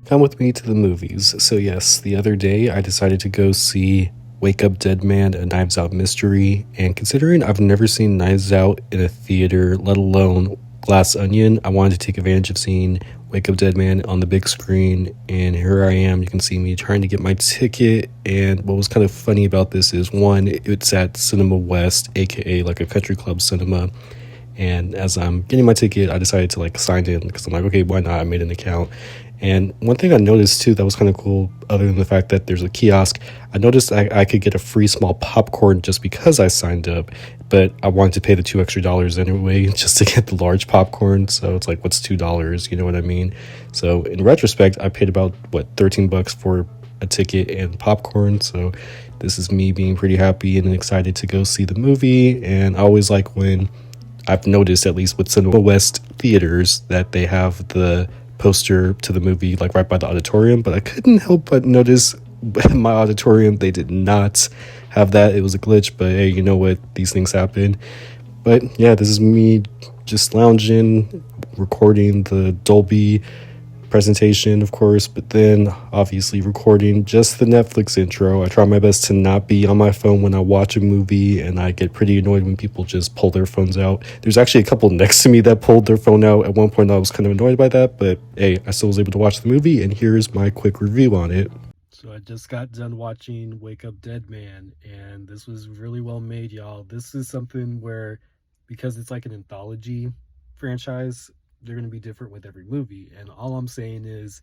Come with me to the movies. So, yes, the other day I decided to go see Wake Up Dead Man, a Knives Out mystery. And considering I've never seen Knives Out in a theater, let alone Glass Onion, I wanted to take advantage of seeing Wake Up Dead Man on the big screen. And here I am. You can see me trying to get my ticket. And what was kind of funny about this is one, it's at Cinema West, aka like a country club cinema. And as I'm getting my ticket, I decided to like sign in because I'm like, okay, why not? I made an account. And one thing I noticed too that was kind of cool, other than the fact that there's a kiosk, I noticed I could get a free small popcorn just because I signed up. But I wanted to pay the $2 extra anyway just to get the large popcorn. So it's like, what's $2? You know what I mean? So in retrospect, I paid about what, 13 bucks for a ticket and popcorn. So this is me being pretty happy and excited to go see the movie. And I always like when I've noticed, at least with Cinema West theaters, that they have the poster to the movie like right by the auditorium, but I couldn't help but notice in my auditorium they did not have that. It was a glitch, but hey, you know what? These things happen. But yeah, this is me just lounging, recording the Dolby presentation, of course, but then obviously recording just the Netflix intro. I try my best to not be on my phone when I watch a movie, and I get pretty annoyed when people just pull their phones out. There's actually a couple next to me that pulled their phone out. At one point, I was kind of annoyed by that, but hey, I still was able to watch the movie, and here's my quick review on it. So I just got done watching Wake Up Dead Man, and this was really well made, y'all. This is something where, because it's like an anthology franchise, they're going to be different with every movie. And all I'm saying is,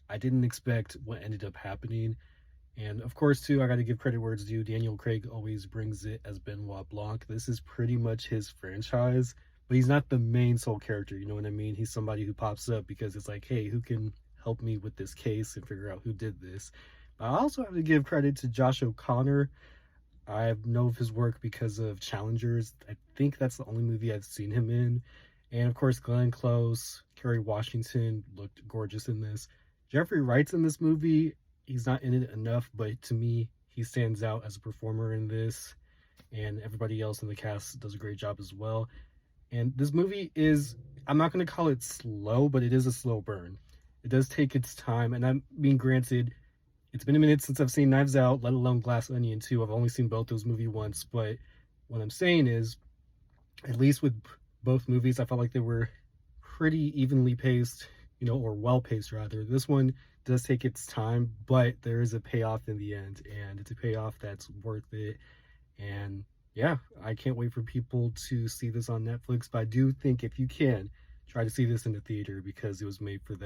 I didn't expect what ended up happening. And of course, too, I got to give credit where it's due. Daniel Craig always brings it as Benoit Blanc. This is pretty much his franchise, but he's not the main sole character. You know what I mean? He's somebody who pops up because it's like, hey, who can help me with this case and figure out who did this? But I also have to give credit to Josh O'Connor. I know of his work because of Challengers. I think that's the only movie I've seen him in. And of course, Glenn Close, Kerry Washington looked gorgeous in this. Jeffrey Wright's in this movie. He's not in it enough, but to me, he stands out as a performer in this. And everybody else in the cast does a great job as well. And this movie is, I'm not going to call it slow, but it is a slow burn. It does take its time. And I'm being granted, it's been a minute since I've seen Knives Out, let alone Glass Onion 2. I've only seen both those movies once. But what I'm saying is, at least with both movies, I felt like they were pretty evenly paced, or well paced rather. This one does take its time, but there is a payoff in the end, and it's a payoff that's worth it. And yeah, I can't wait for people to see this on Netflix. But I do think if you can, try to see this in the theater because it was made for them.